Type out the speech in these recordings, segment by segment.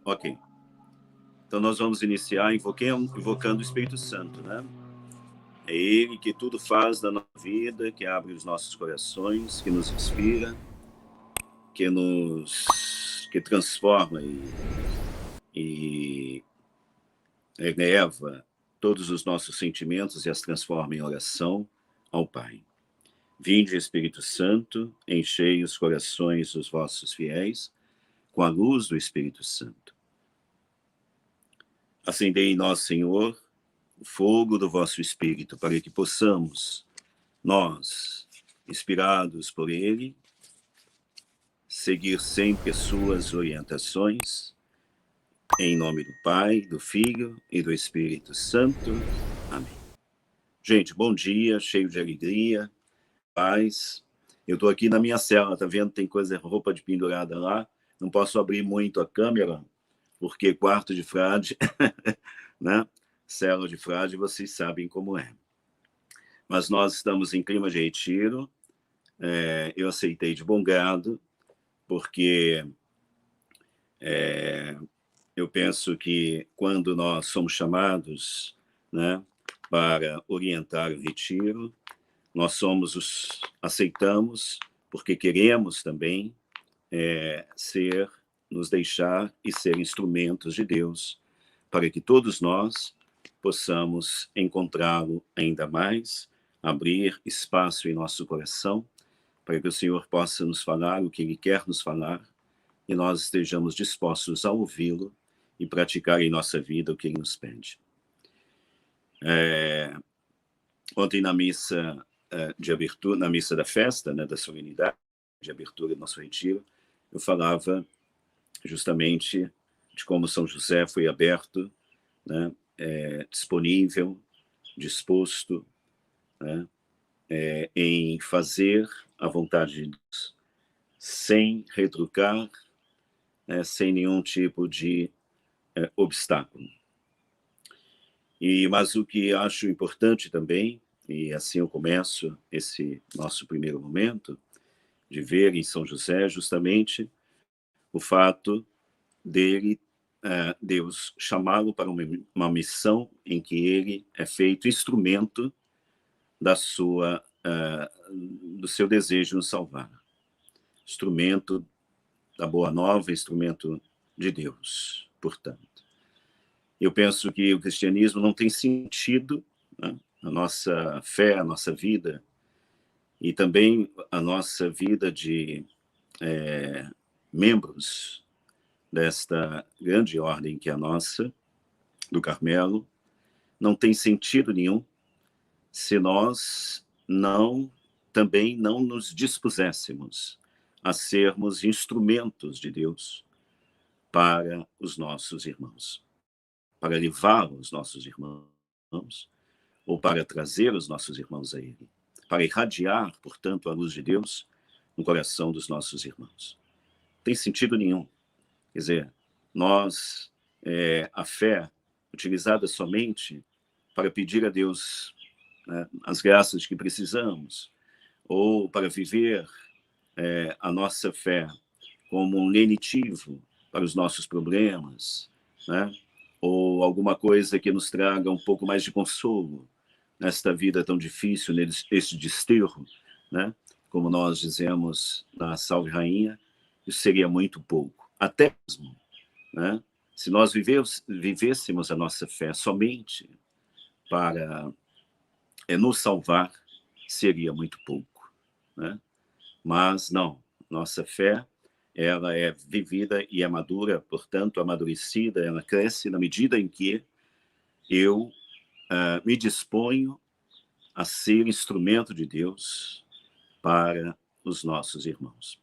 Ok. Então nós vamos iniciar invocando o Espírito Santo, né? É Ele que tudo faz na nossa vida, que abre os nossos corações, que nos inspira, que transforma e eleva todos os nossos sentimentos e as transforma em oração ao Pai. Vinde, Espírito Santo, enchei os corações dos vossos fiéis com a luz do Espírito Santo. Acendei em nós, Senhor, o fogo do vosso Espírito, para que possamos, nós, inspirados por Ele, seguir sempre as suas orientações, em nome do Pai, do Filho e do Espírito Santo. Amém. Gente, bom dia, cheio de alegria, paz. Eu estou aqui na minha cela, tá vendo? Tem roupa de pendurada lá. Não posso abrir muito a câmera, porque quarto de frade, né? Cela de frade, vocês sabem como é. Mas nós estamos em clima de retiro. Eu aceitei de bom grado, porque eu penso que quando nós somos chamados, né, para orientar o retiro, nós aceitamos, porque queremos também nos deixar e ser instrumentos de Deus, para que todos nós possamos encontrá-lo ainda mais, abrir espaço em nosso coração, para que o Senhor possa nos falar o que Ele quer nos falar, e nós estejamos dispostos a ouvi-lo e praticar em nossa vida o que Ele nos pede. Ontem na missa de abertura, na missa da festa, né, da solenidade de abertura do nosso retiro, eu falava justamente de como São José foi aberto, né, disponível, disposto, né, em fazer a vontade de Deus, sem retrucar, né, sem nenhum tipo de obstáculo. Mas o que acho importante também, e assim eu começo esse nosso primeiro momento, de ver em São José justamente o fato dele, Deus chamá-lo para uma missão em que ele é feito instrumento do seu desejo de nos salvar. Instrumento da Boa Nova, instrumento de Deus, portanto. Eu penso que o cristianismo não tem sentido, né, a nossa fé, a nossa vida, e também a nossa vida de membros desta grande ordem que é a nossa, do Carmelo, não tem sentido nenhum se nós também não nos dispuséssemos a sermos instrumentos de Deus para os nossos irmãos, para levar os nossos irmãos, ou para trazer os nossos irmãos a Ele, para irradiar, portanto, a luz de Deus no coração dos nossos irmãos. Não tem sentido nenhum. Quer dizer, a fé utilizada somente para pedir a Deus, né, as graças que precisamos, ou para viver a nossa fé como um lenitivo para os nossos problemas, né, ou alguma coisa que nos traga um pouco mais de consolo nesta vida tão difícil, neste desterro, né, como nós dizemos na Salve Rainha, isso seria muito pouco. Até mesmo, né, se nós vivêssemos a nossa fé somente para nos salvar, seria muito pouco, né? Mas não, nossa fé, ela é vivida e é madura, portanto, amadurecida, ela cresce na medida em que eu me disponho a ser instrumento de Deus para os nossos irmãos.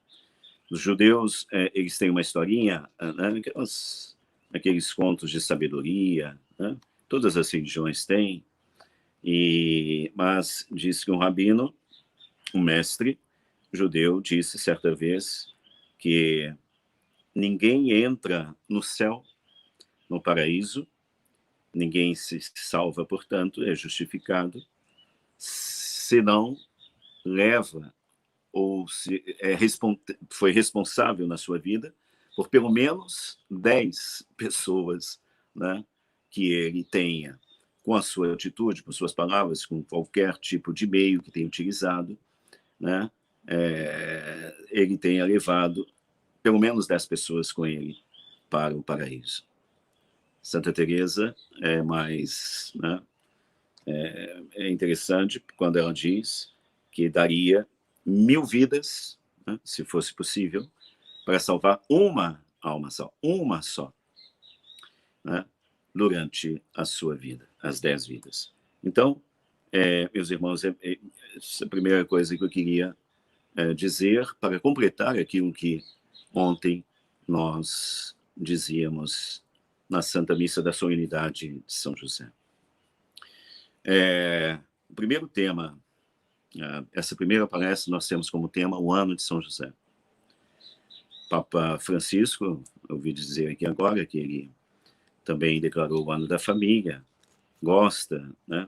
Os judeus, eles têm uma historinha, né, aqueles contos de sabedoria, né? Todas as religiões têm, mas diz que um rabino, um mestre judeu, disse certa vez que ninguém entra no céu, no paraíso, ninguém se salva, portanto, é justificado, se não leva ou foi responsável na sua vida por pelo menos 10 pessoas, né, que ele tenha, com a sua atitude, com suas palavras, com qualquer tipo de meio que tenha utilizado, né, ele tenha levado pelo menos 10 pessoas com ele para o paraíso. Santa Teresa é mais, né, é interessante quando ela diz que daria 1000 vidas, né, se fosse possível, para salvar uma alma só, né, durante a sua vida, as 10 vidas. Então, meus irmãos, essa é a primeira coisa que eu queria dizer para completar aquilo que ontem nós dizíamos na Santa Missa da Solenidade de São José. O primeiro tema, essa primeira palestra, nós temos como tema o ano de São José. Papa Francisco, eu ouvi dizer aqui agora que ele também declarou o ano da família, gosta, né,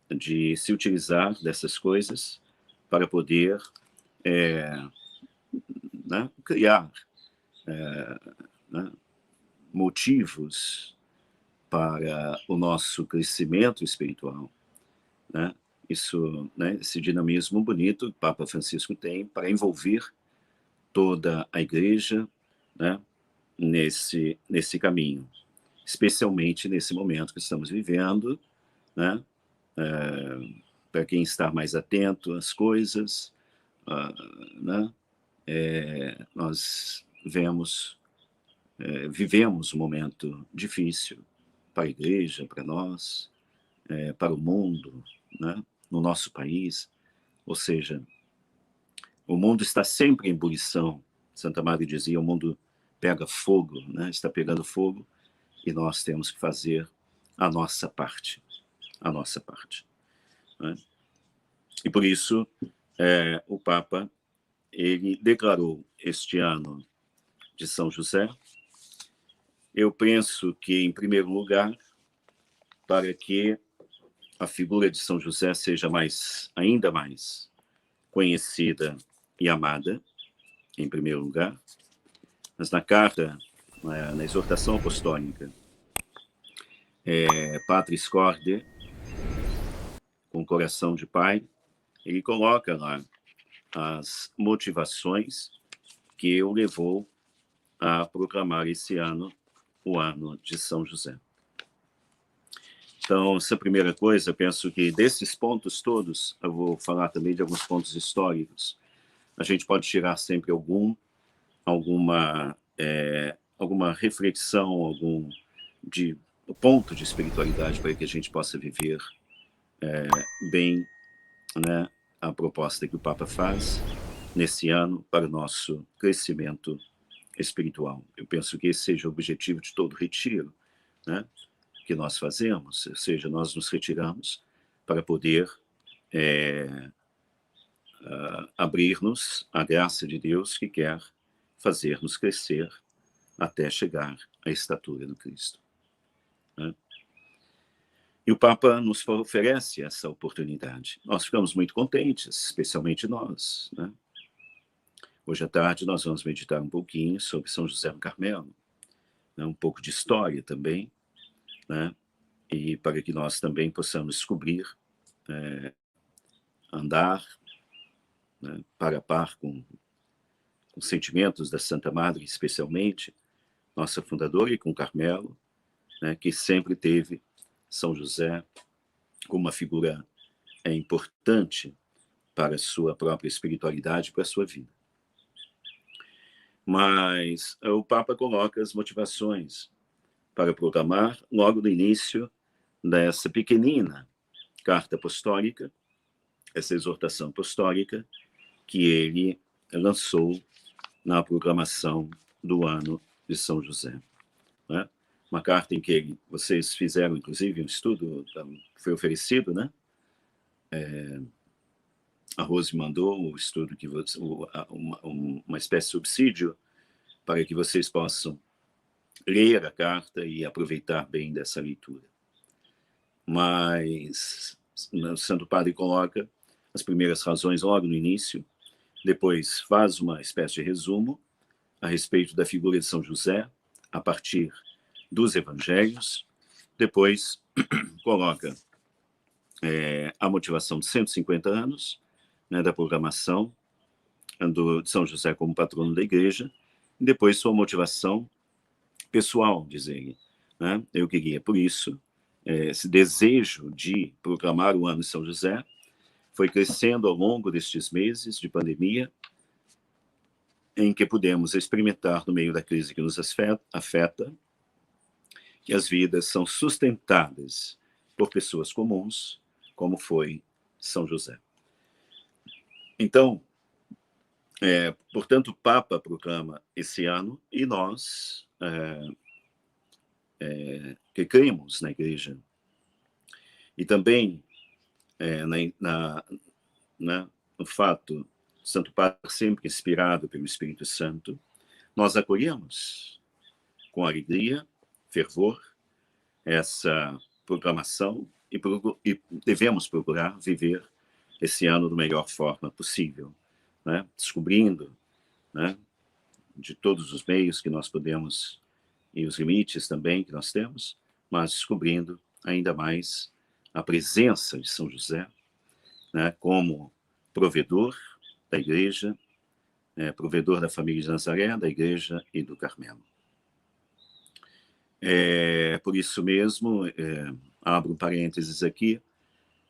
de se utilizar dessas coisas para poder né, criar né, motivos para o nosso crescimento espiritual, né? Isso, né, esse dinamismo bonito que o Papa Francisco tem para envolver toda a Igreja, né, nesse caminho, especialmente nesse momento que estamos vivendo, né, para quem está mais atento às coisas, né, nós vivemos um momento difícil para a Igreja, para nós, para o mundo, né, no nosso país, ou seja, o mundo está sempre em ebulição. Santa Madre dizia, o mundo pega fogo, né, está pegando fogo, e nós temos que fazer a nossa parte, né? E por isso, o Papa, ele declarou este ano de São José, eu penso que, em primeiro lugar, para que a figura de São José seja ainda mais conhecida e amada, em primeiro lugar, mas na carta, na exortação apostólica, Patris Corde, com coração de pai, ele coloca lá as motivações que o levou a proclamar esse ano o ano de São José. Então, essa primeira coisa, penso que desses pontos todos, eu vou falar também de alguns pontos históricos, a gente pode tirar sempre alguma reflexão, algum ponto de espiritualidade para que a gente possa viver bem, né, a proposta que o Papa faz nesse ano para o nosso crescimento espiritual. Eu penso que esse seja o objetivo de todo retiro, né, que nós fazemos, ou seja, nós nos retiramos para poder abrir-nos à graça de Deus que quer fazer-nos crescer até chegar à estatura do Cristo, né? E o Papa nos oferece essa oportunidade. Nós ficamos muito contentes, especialmente nós, né? Hoje à tarde nós vamos meditar um pouquinho sobre São José do Carmelo, né? Um pouco de história também, né? E para que nós também possamos descobrir, andar, né, par a par com os sentimentos da Santa Madre, especialmente, nossa fundadora, e com Carmelo, né, que sempre teve São José como uma figura importante para a sua própria espiritualidade, para a sua vida. Mas o Papa coloca as motivações para proclamar logo no início dessa pequenina carta apostólica, essa exortação apostólica que ele lançou na proclamação do ano de São José, né? Uma carta em que vocês fizeram, inclusive, um estudo, foi oferecido, né? A Rose mandou o estudo, uma espécie de subsídio para que vocês possam ler a carta e aproveitar bem dessa leitura. Mas o Santo Padre coloca as primeiras razões logo no início, depois faz uma espécie de resumo, a respeito da figura de São José, a partir dos evangelhos. Depois, coloca a motivação de 150 anos, né, da programação de São José como patrono da igreja, e depois sua motivação pessoal, diz ele, né? Eu queria, por isso, esse desejo de proclamar o ano de São José foi crescendo ao longo destes meses de pandemia, em que pudemos experimentar, no meio da crise que nos afeta, que as vidas são sustentadas por pessoas comuns, como foi São José. Então, portanto, o Papa proclama esse ano, e nós, que cremos na Igreja, e também no fato de Santo Padre sempre inspirado pelo Espírito Santo, nós acolhemos com alegria, fervor, essa proclamação e devemos procurar viver esse ano da melhor forma possível, né? Descobrindo, né, de todos os meios que nós podemos e os limites também que nós temos, mas descobrindo ainda mais a presença de São José, né, como provedor da Igreja, provedor da família de Nazaré, da Igreja e do Carmelo. Por isso mesmo, abro um parênteses aqui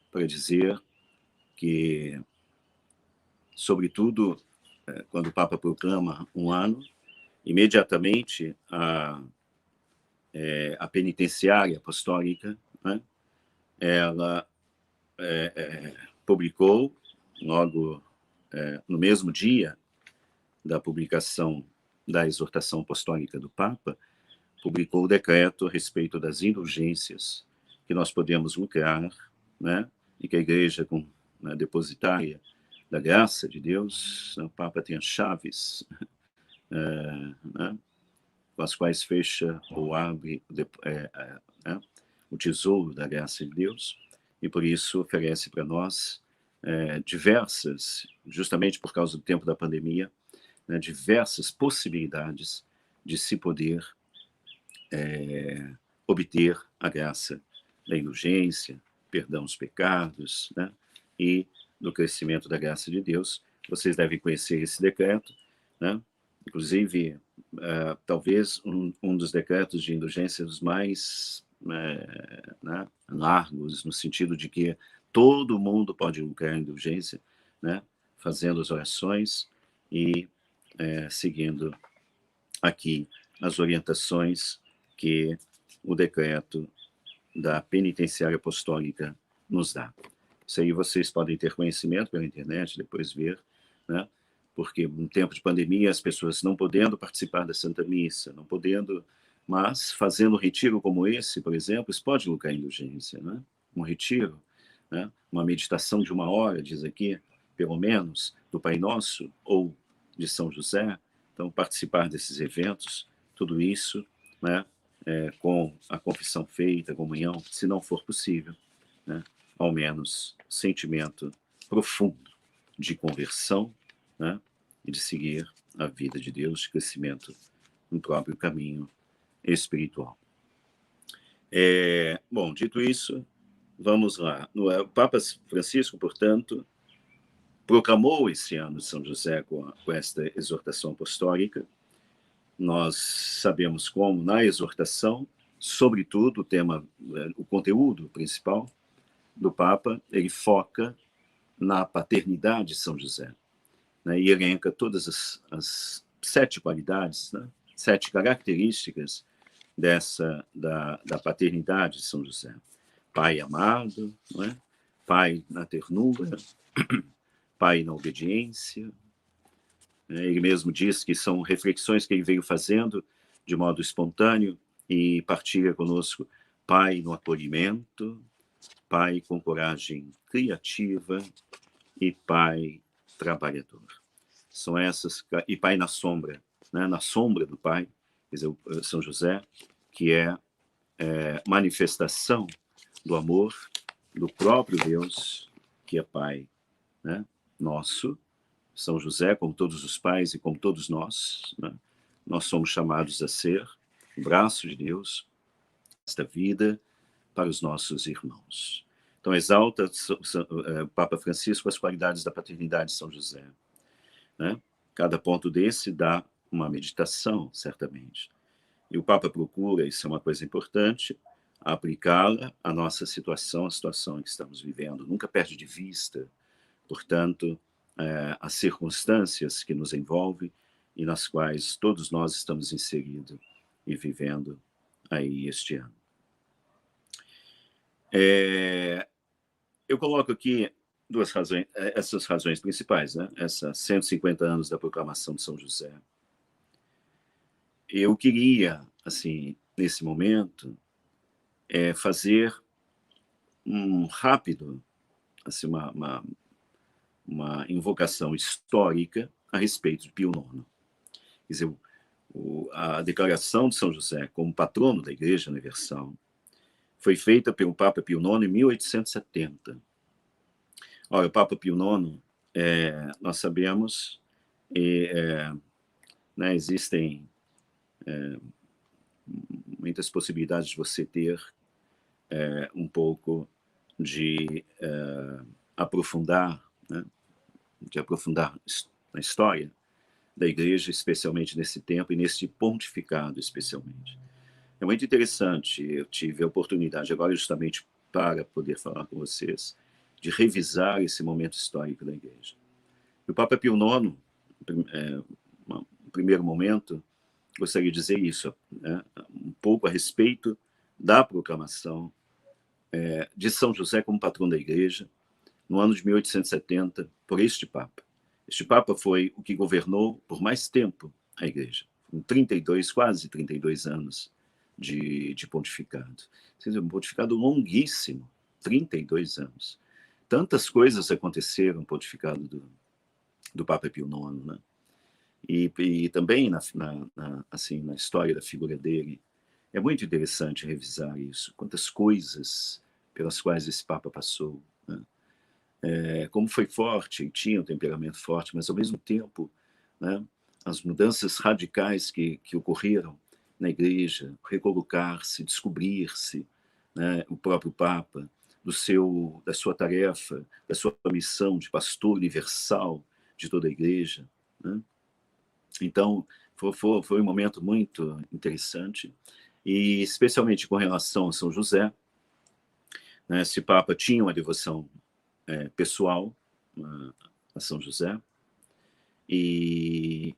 para dizer que, sobretudo, quando o Papa proclama um ano, imediatamente a penitenciária apostólica, né, ela publicou, logo no mesmo dia da publicação da exortação apostólica do Papa, publicou o decreto a respeito das indulgências que nós podemos lucrar, né, e que a Igreja, depositária da graça de Deus, o Papa tem as chaves, né, com as quais fecha ou abre o tesouro da graça de Deus, e por isso oferece para nós diversas, justamente por causa do tempo da pandemia, né, diversas possibilidades de se poder obter a graça da indulgência, perdão dos pecados, né, e do crescimento da graça de Deus. Vocês devem conhecer esse decreto, né? Inclusive, talvez um dos decretos de indulgência dos mais né, largos, no sentido de que todo mundo pode lucrar a indulgência, né, fazendo as orações e seguindo aqui as orientações que o decreto da penitenciária apostólica nos dá. Isso aí vocês podem ter conhecimento pela internet, depois ver, né? Porque no tempo de pandemia as pessoas não podendo participar da Santa Missa, não podendo, mas fazendo um retiro como esse, por exemplo, isso pode lucrar indulgência, né? Um retiro, né? Uma meditação de 1 hora, diz aqui, pelo menos, do Pai Nosso ou de São José. Então, participar desses eventos, tudo isso, né, com a confissão feita, a comunhão, se não for possível, né, ao menos sentimento profundo de conversão, né, e de seguir a vida de Deus, de crescimento no próprio caminho espiritual. Bom, dito isso, vamos lá. O Papa Francisco, portanto, proclamou esse ano de São José com esta exortação apostólica. Nós sabemos como, na exortação, sobretudo, o conteúdo principal do Papa, ele foca na paternidade de São José, né, e elenca todas as 7 qualidades, né, 7 características da paternidade de São José. Pai amado, não é? Pai na ternura, Pai na obediência. Ele mesmo diz que são reflexões que ele veio fazendo de modo espontâneo e partilha conosco. Pai no acolhimento, Pai com coragem criativa e Pai trabalhador. São essas, e Pai na sombra, né? Na sombra do Pai, quer dizer, São José, que é manifestação do amor do próprio Deus, que é Pai, né, nosso. São José, como todos os pais e como todos nós, né, nós somos chamados a ser o braço de Deus, esta vida, para os nossos irmãos. Então, exalta o Papa Francisco as qualidades da paternidade de São José. Né? Cada ponto desse dá uma meditação, certamente. E o Papa procura, isso é uma coisa importante, aplicá-la à nossa situação, à situação em que estamos vivendo. Nunca perde de vista, portanto, as circunstâncias que nos envolvem e nas quais todos nós estamos inseridos e vivendo aí este ano. Eu coloco aqui duas razões, essas razões principais, né? Essas 150 anos da proclamação de São José. Eu queria, assim, nesse momento, fazer um rápido, assim, uma invocação histórica a respeito de Pio IX. Quer dizer, a declaração de São José como patrono da Igreja Universal foi feita pelo Papa Pio IX em 1870. Olha, o Papa Pio IX, nós sabemos, né, existem muitas possibilidades de você ter um pouco de aprofundar, né, na história da Igreja, especialmente nesse tempo e nesse pontificado, especialmente. É muito interessante, eu tive a oportunidade agora justamente para poder falar com vocês, de revisar esse momento histórico da Igreja. E o Papa Pio IX, no primeiro momento, gostaria de dizer isso, né, um pouco a respeito da proclamação de São José como patrono da Igreja, no ano de 1870, por este Papa. Este Papa foi o que governou por mais tempo a Igreja, com 32, quase 32 anos de pontificado. Um pontificado longuíssimo, 32 anos. Tantas coisas aconteceram no pontificado do Papa Pio IX, né? E também assim, na história da figura dele, é muito interessante revisar isso, quantas coisas pelas quais esse Papa passou, né? Como foi forte, e tinha um temperamento forte, mas ao mesmo tempo, né, as mudanças radicais que ocorreram na Igreja, recolocar-se, descobrir-se, né, o próprio Papa, da sua tarefa, da sua missão de pastor universal de toda a Igreja, né? Então, foi um momento muito interessante, e especialmente com relação a São José, né, esse Papa tinha uma devoção pessoal a São José, e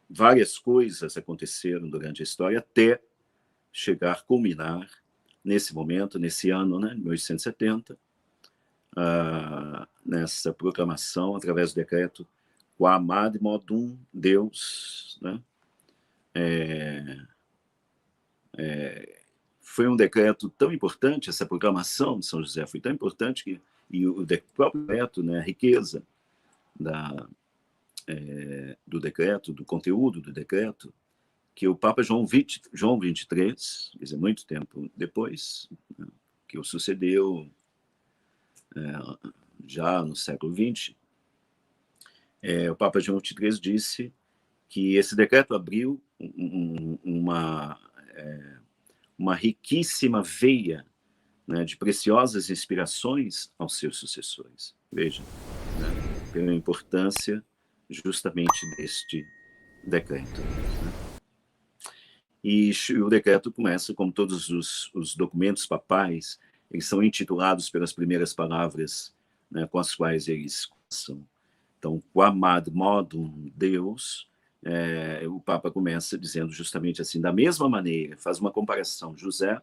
várias coisas aconteceram durante a história até chegar, culminar nesse momento, nesse ano, né, 1870, nessa proclamação através do decreto Quamad Modum Deus, né? Foi um decreto tão importante, essa proclamação de São José foi tão importante que, e o próprio decreto, né, a riqueza do decreto, do conteúdo do decreto, que o Papa João XXIII, quer dizer, muito tempo depois, né, que o sucedeu já no século XX, o Papa João XXIII disse que esse decreto abriu uma riquíssima veia, né, de preciosas inspirações aos seus sucessores. Veja, né, pela importância justamente deste decreto, né? E o decreto começa, como todos os documentos papais, eles são intitulados pelas primeiras palavras, né, com as quais eles começam. Então, Quamad Modum Deus, o Papa começa dizendo justamente assim, da mesma maneira, faz uma comparação, José,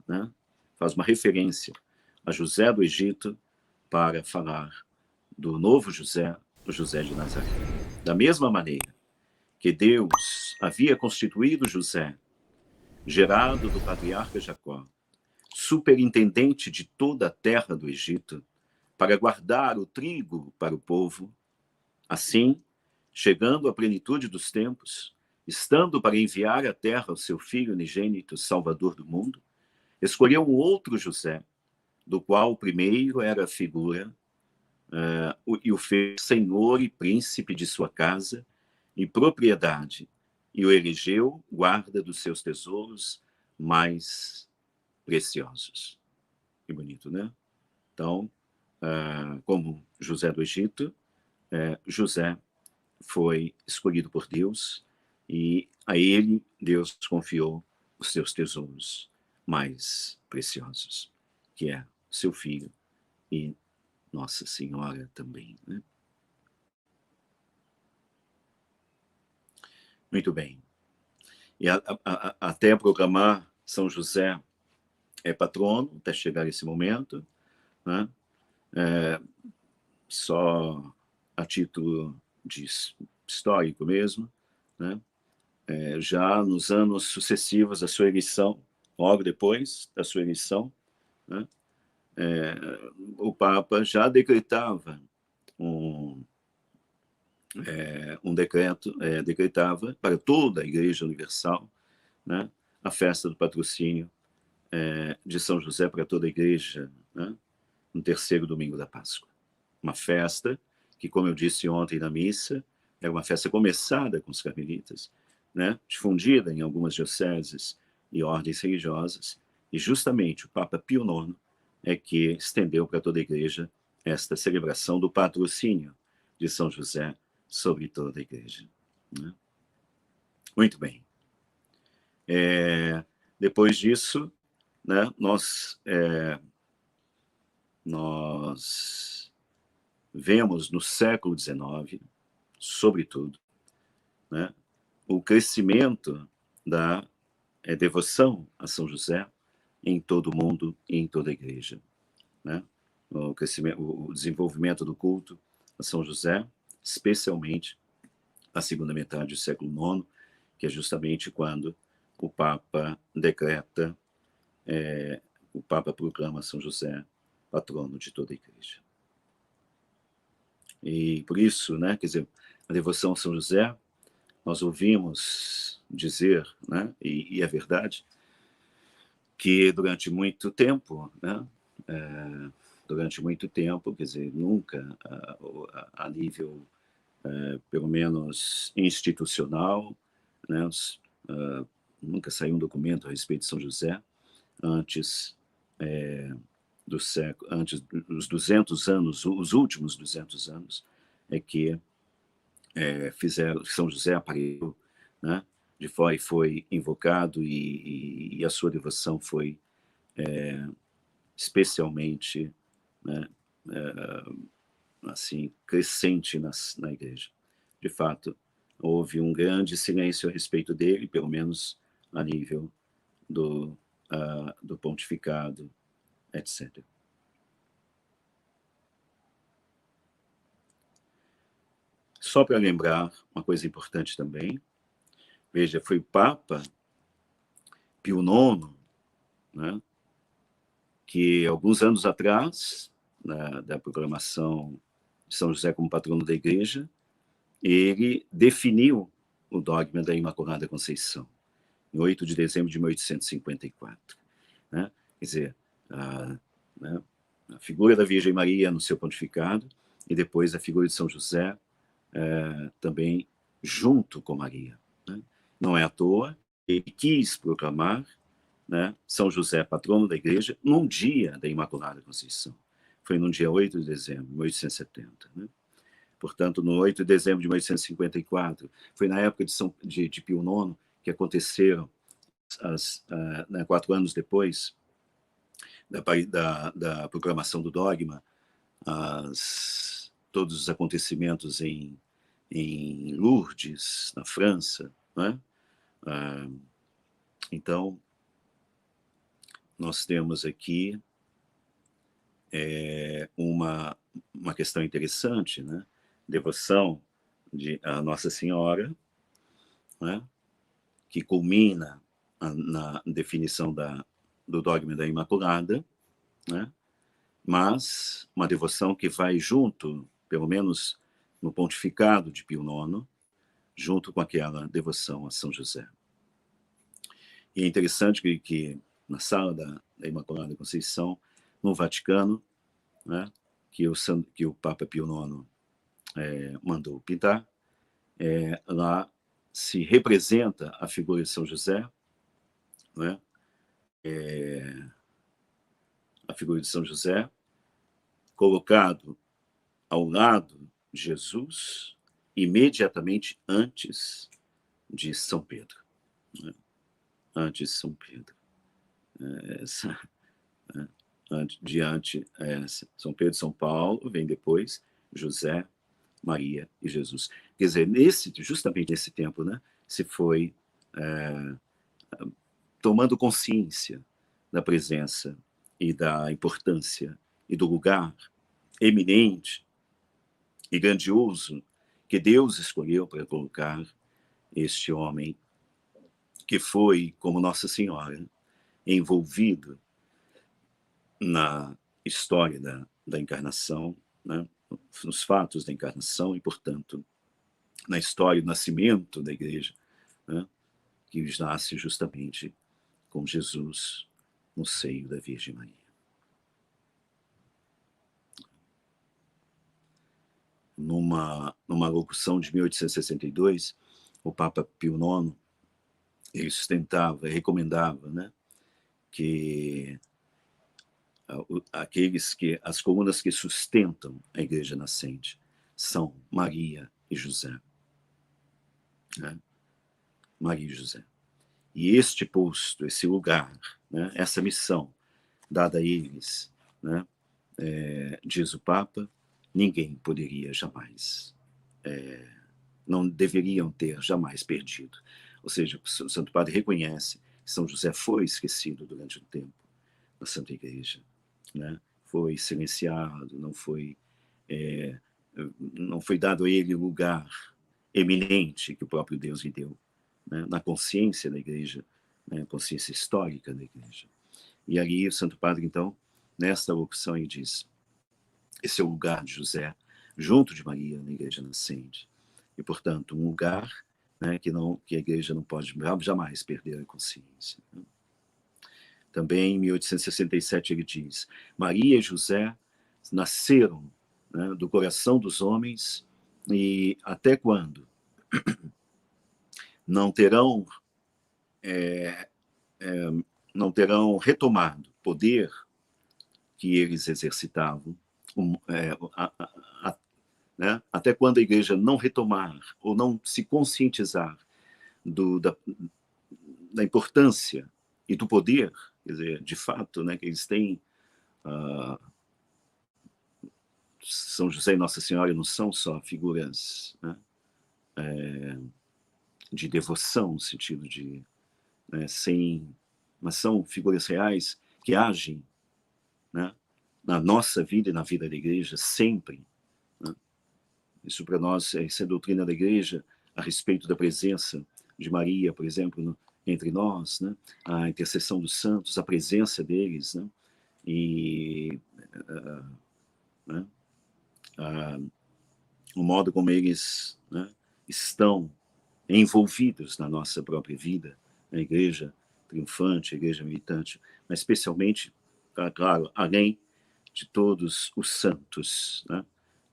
né, faz uma referência a José do Egito para falar do novo José, o José de Nazaré. Da mesma maneira que Deus havia constituído José, gerado do patriarca Jacó, superintendente de toda a terra do Egito, para guardar o trigo para o povo, assim, chegando à plenitude dos tempos, estando para enviar à terra o seu filho unigênito, Salvador do mundo, escolheu um outro José, do qual o primeiro era a figura, e o fez senhor e príncipe de sua casa, e propriedade, e o elegeu guarda dos seus tesouros mais preciosos. Que bonito, né? Então, como José do Egito, José foi escolhido por Deus e a ele Deus confiou os seus tesouros mais preciosos, que é seu filho e Nossa Senhora também, né? Muito bem. E até proclamar São José patrono, até chegar esse momento, né? Só a título de histórico mesmo, né? Já nos anos sucessivos da sua eleição, logo depois da sua eleição, né? O Papa já decretava um decreto, decretava para toda a Igreja Universal, né, a festa do patrocínio de São José para toda a Igreja, né, no terceiro domingo da Páscoa. Uma festa que, como eu disse ontem na missa, era uma festa começada com os carmelitas, né, difundida em algumas dioceses e ordens religiosas, e justamente o Papa Pio IX é que estendeu para toda a Igreja esta celebração do patrocínio de São José sobre toda a Igreja, né? Muito bem. Depois disso, né, nós vemos no século XIX, sobretudo, né, o crescimento da devoção a São José em todo o mundo e em toda a Igreja, né? O desenvolvimento do culto a São José, especialmente na segunda metade do século IX, que é justamente quando o Papa decreta, o Papa proclama São José patrono de toda a Igreja. E por isso, né, quer dizer, a devoção a São José, nós ouvimos dizer, né, e é verdade, que durante muito tempo, né, quer dizer, nunca a nível, pelo menos institucional, né, nunca saiu um documento a respeito de São José antes antes dos 200 anos, os últimos 200 anos, que fizeram, São José apareceu, né, de fora e foi invocado e a sua devoção foi especialmente, né, assim, crescente na Igreja. De fato, houve um grande silêncio a respeito dele, pelo menos a nível do pontificado, etc. Só para lembrar uma coisa importante também, veja, foi o Papa Pio IX, né, que alguns anos atrás, da proclamação de São José como patrono da Igreja, ele definiu o dogma da Imaculada Conceição, em 8 de dezembro de 1854. Né? Quer dizer, né, a figura da Virgem Maria no seu pontificado e depois a figura de São José também junto com Maria. Né? Não é à toa, ele quis proclamar, né, São José, patrono da Igreja, num dia da Imaculada Conceição. Foi no dia 8 de dezembro de 1870. Né? Portanto, no 8 de dezembro de 1854, foi na época de Pio IX que aconteceram, né, 4 anos depois da proclamação do dogma, todos os acontecimentos em Lourdes, na França. Né? Então, nós temos aqui uma questão interessante, né? Devoção a Nossa Senhora, né? Que culmina na definição do dogma da Imaculada, né? Mas uma devoção que vai junto, pelo menos no pontificado de Pio IX, junto com aquela devoção a São José. E é interessante que na sala da Imaculada Conceição, no Vaticano, né, que o Papa Pio IX mandou pintar, lá se representa a figura de São José, não é? A figura de São José, colocado ao lado de Jesus, imediatamente antes de São Pedro. Né? Antes de São Pedro. São Pedro e São Paulo, vem depois José, Maria e Jesus. Quer dizer, justamente nesse tempo, né, se foi tomando consciência da presença e da importância e do lugar eminente e grandioso que Deus escolheu para colocar este homem que foi, como Nossa Senhora, envolvido na história da encarnação, né, nos fatos da encarnação e, portanto, na história do nascimento da Igreja, né, que nasce justamente com Jesus no seio da Virgem Maria. Numa locução de 1862, o Papa Pio IX, ele sustentava, recomendava, né, que as colunas que sustentam a Igreja nascente são Maria e José. Né? Maria e José. E este posto, esse lugar, né, essa missão dada a eles, né, diz o Papa, ninguém poderia jamais, não deveriam ter jamais perdido. Ou seja, o Santo Padre reconhece que São José foi esquecido durante um tempo na Santa Igreja, né? Foi silenciado, não foi dado a ele o lugar eminente que o próprio Deus lhe deu, né? Na consciência da Igreja, né? Consciência histórica da Igreja. E ali o Santo Padre, então, nesta locução, ele diz: esse é o lugar de José, junto de Maria, na Igreja nascente. E, portanto, um lugar, né, que a Igreja não pode jamais perder a consciência. Também, em 1867, ele diz: Maria e José nasceram, né, do coração dos homens, e até quando não terão, não terão retomado o poder que eles exercitavam, né, até quando a Igreja não retomar ou não se conscientizar da importância e do poder, quer dizer, de fato, né, que eles têm, São José e Nossa Senhora não são só figuras, né, de devoção, no sentido de, né, mas são figuras reais que agem, né, na nossa vida e na vida da Igreja sempre. Né? Isso para nós, essa é a doutrina da Igreja a respeito da presença de Maria, por exemplo, entre nós, né? A intercessão dos santos, a presença deles, né? E né? O modo como eles, né, estão envolvidos na nossa própria vida, na Igreja triunfante, a Igreja militante, mas especialmente, claro, além de todos os santos, né?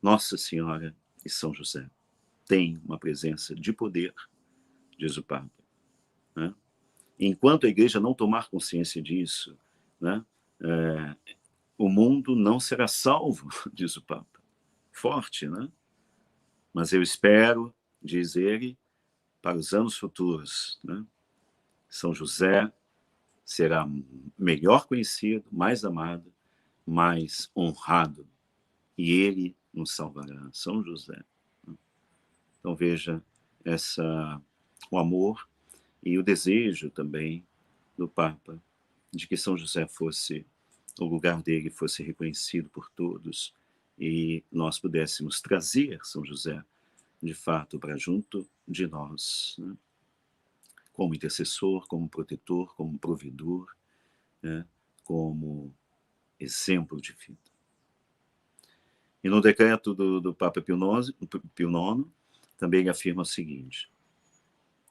Nossa Senhora e São José têm uma presença de poder, diz o Papa. Né? Enquanto a Igreja não tomar consciência disso, né, o mundo não será salvo, diz o Papa. Forte, né? Mas eu espero, diz ele, para os anos futuros, né, São José será melhor conhecido, mais amado, mais honrado, e ele nos salvará. São José. Então veja o amor e o desejo também do Papa de que São José o lugar dele fosse reconhecido por todos e nós pudéssemos trazer São José, de fato, para junto de nós, né? Como intercessor, como protetor, como provedor, né? Como exemplo de vida. E no decreto do Papa Pio IX, também afirma o seguinte,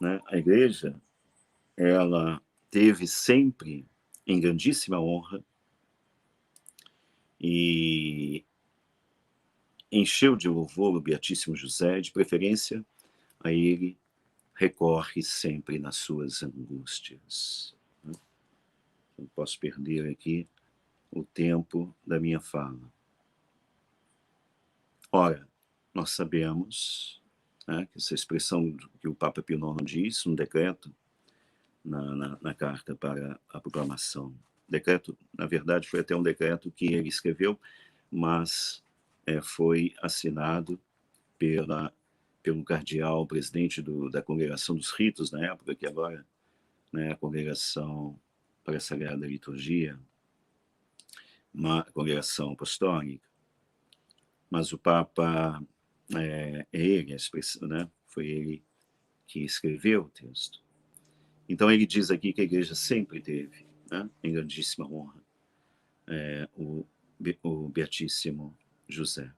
né? A Igreja, ela teve sempre em grandíssima honra e encheu de louvor o Beatíssimo José, de preferência a ele recorre sempre nas suas angústias. Não posso perder aqui o tempo da minha fala. Ora, nós sabemos, né, que essa expressão que o Papa Pio IX diz, no decreto, na carta para a proclamação. Decreto, na verdade, foi até um decreto que ele escreveu, mas foi assinado pelo cardeal, presidente da Congregação dos Ritos, na época, que agora, né, a Congregação para a Sagrada Liturgia, uma congregação apostólica. Mas o Papa ele, a expressão, né, foi ele que escreveu o texto. Então ele diz aqui que a Igreja sempre teve, né, em grandíssima honra, o Beatíssimo José.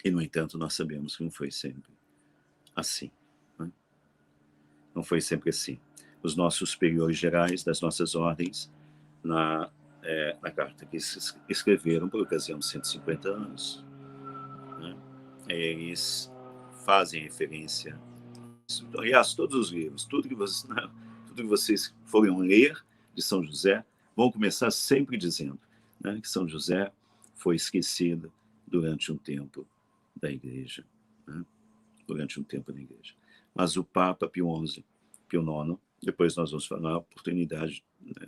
E, no entanto, nós sabemos que não foi sempre assim. Né? Não foi sempre assim. Os nossos superiores gerais das nossas ordens, na carta que escreveram por ocasião dos 150 anos, né, eles fazem referência. Aliás, todos os livros, tudo que vocês forem ler de São José, vão começar sempre dizendo, né, que São José foi esquecido durante um tempo da Igreja. Né, durante um tempo da Igreja. Mas o Papa Pio IX, depois nós vamos falar a oportunidade, né,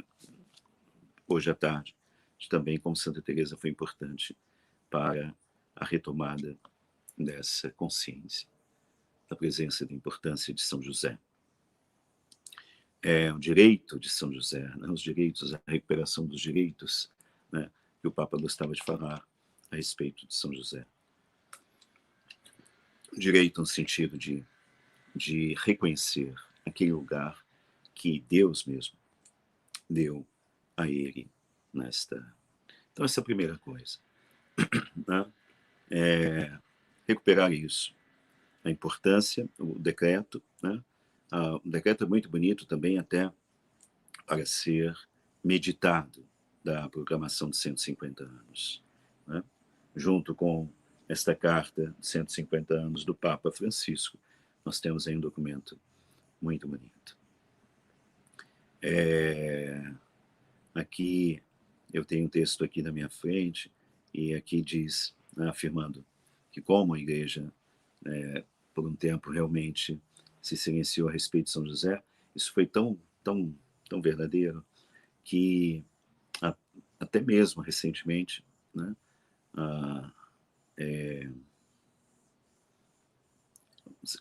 hoje à tarde, de também como Santa Teresa foi importante para a retomada dessa consciência, da presença e da importância de São José. O direito de São José, né, os direitos, a recuperação dos direitos, né, que o Papa gostava de falar a respeito de São José. Direito no sentido de reconhecer aquele lugar que Deus mesmo deu a ele nesta. Então, essa é a primeira coisa. Né? Recuperar isso. A importância, o decreto. Né? O decreto é muito bonito também, até para ser meditado, da proclamação de 150 anos. Né? Junto com esta carta de 150 anos do Papa Francisco, nós temos aí um documento muito bonito. Aqui eu tenho um texto aqui na minha frente, e aqui diz, né, afirmando que como a Igreja, por um tempo, realmente se silenciou a respeito de São José, isso foi tão verdadeiro que até mesmo recentemente, né,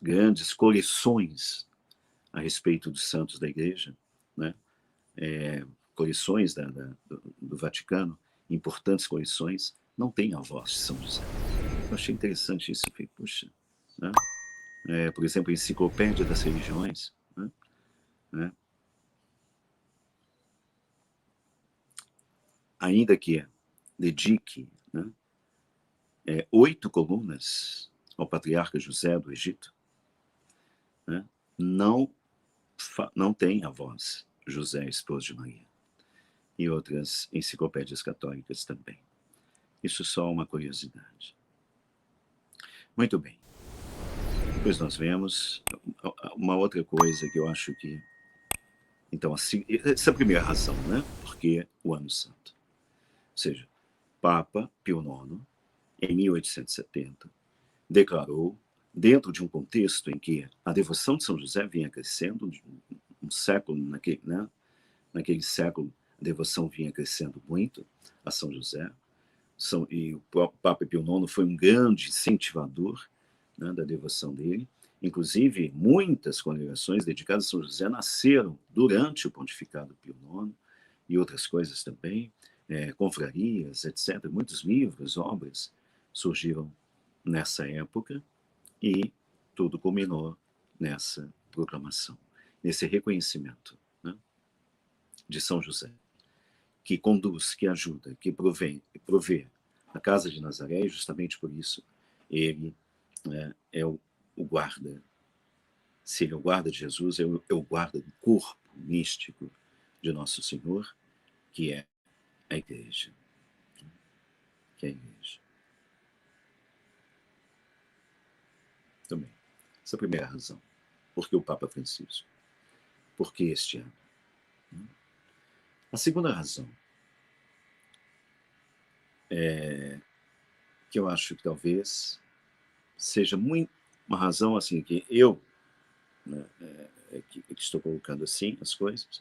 grandes coleções a respeito dos santos da Igreja, né, coleções do Vaticano, importantes coleções, não tem a voz de São José. Eu achei interessante isso. Eu falei, puxa, né? Por exemplo, a Enciclopédia das Religiões, né? Ainda que dedique, né, 8 colunas ao patriarca José do Egito, né, não tem a voz José, esposo de Maria. E outras enciclopédias católicas também. Isso é só uma curiosidade. Muito bem. Depois nós vemos uma outra coisa que eu acho que... Então, assim, essa é a primeira razão, né? Porque o Ano Santo. Ou seja, Papa Pio IX, em 1870, declarou, dentro de um contexto em que a devoção de São José vinha crescendo, um século, naquele século, a devoção vinha crescendo muito a São José, e o Papa Pio IX foi um grande incentivador, né, da devoção dele. Inclusive, muitas congregações dedicadas a São José nasceram durante o pontificado Pio IX, e outras coisas também, confrarias, etc. Muitos livros, obras surgiram nessa época, e tudo culminou nessa proclamação, nesse reconhecimento, né, de São José, que conduz, que ajuda, que provê a casa de Nazaré, e justamente por isso ele é o guarda. Se ele é o guarda de Jesus, é o guarda do corpo místico de Nosso Senhor, que é a Igreja. Que é a Igreja. Também. Essa é a primeira razão. Por que o Papa Francisco? Por que este ano? A segunda razão é que eu acho que talvez seja muito uma razão assim que eu, né, que estou colocando assim as coisas,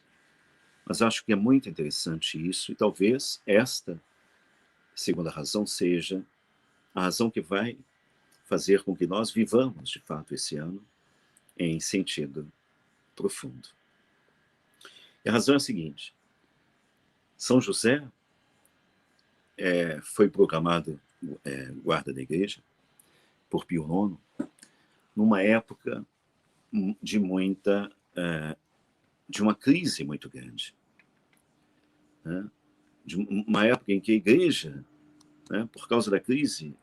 mas acho que é muito interessante isso, e talvez esta segunda razão seja a razão que vai fazer com que nós vivamos, de fato, esse ano em sentido profundo. E a razão é a seguinte: São José foi proclamado guarda da igreja por Pio IX, numa época de muita, de uma crise muito grande, né? De uma época em que a igreja, né, por causa da crise,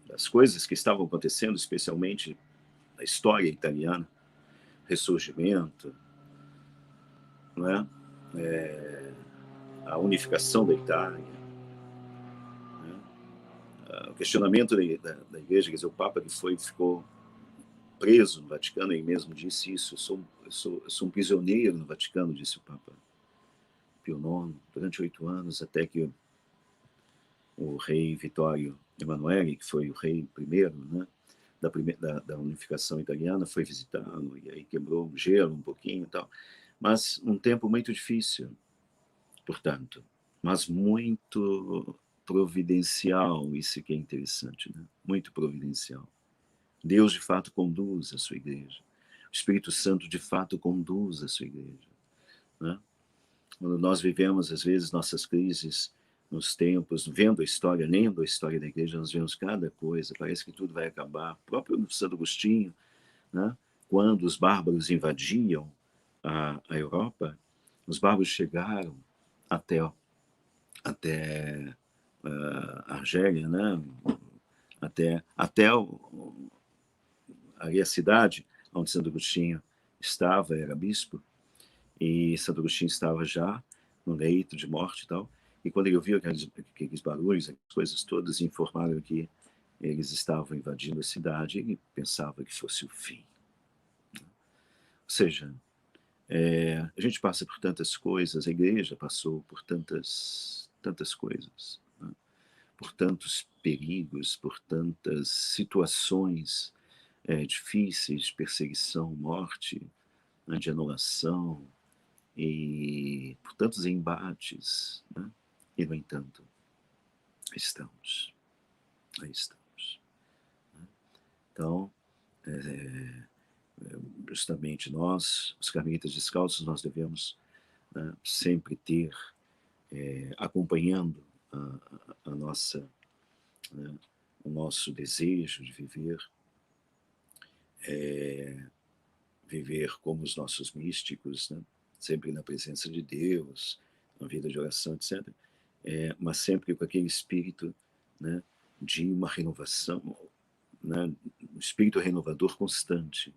das coisas que estavam acontecendo, especialmente na história italiana, ressurgimento, não é? A unificação da Itália, né? O questionamento da igreja, quer dizer, o Papa que ficou preso no Vaticano, ele mesmo disse isso: eu sou um prisioneiro no Vaticano, disse o Papa Pio IX, durante 8 anos, até que o rei Vittorio Emanuele, que foi o rei primeiro, né, da unificação italiana, foi visitá-lo, e aí quebrou o gelo um pouquinho e tal. Mas um tempo muito difícil, portanto, mas muito providencial, isso que é interessante, né? Muito providencial. Deus, de fato, conduz a sua igreja. O Espírito Santo, de fato, conduz a sua igreja, né? Quando nós vivemos, às vezes, nossas crises nos tempos, vendo a história, lendo a história da igreja, nós vemos cada coisa, parece que tudo vai acabar. O próprio Santo Agostinho, né? Quando os bárbaros invadiam a Europa, os bárbaros chegaram até a Argélia, né? até ali a cidade onde Santo Agostinho estava, era bispo, e Santo Agostinho estava já no leito de morte e tal, e quando ele ouviu aqueles barulhos, aquelas coisas todas, informaram que eles estavam invadindo a cidade, e ele pensava que fosse o fim. Ou seja, a gente passa por tantas coisas, a igreja passou por tantas coisas, né? Por tantos perigos, por tantas situações difíceis, de perseguição, morte, né, de anulação, e por tantos embates, né? E, no entanto, aí estamos. Né? Então, justamente nós, os carmelitas descalços, nós devemos, né, sempre ter, acompanhando a nossa, né, o nosso desejo de viver como os nossos místicos, né, sempre na presença de Deus, na vida de oração, etc., mas sempre com aquele espírito, né, de uma renovação, né, um espírito renovador constante.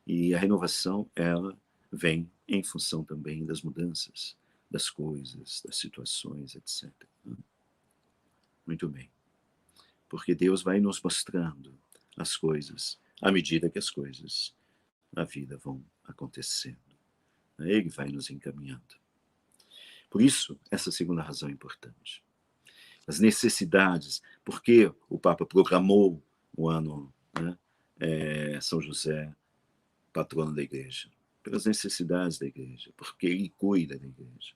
E a renovação, ela vem em função também das mudanças, das coisas, das situações, etc. Muito bem. Porque Deus vai nos mostrando as coisas à medida que as coisas na vida vão acontecendo. Ele vai nos encaminhando. Por isso, essa segunda razão é importante. As necessidades, porque o Papa proclamou o ano, né, São José, patrono da igreja, pelas necessidades da igreja, porque ele cuida da igreja.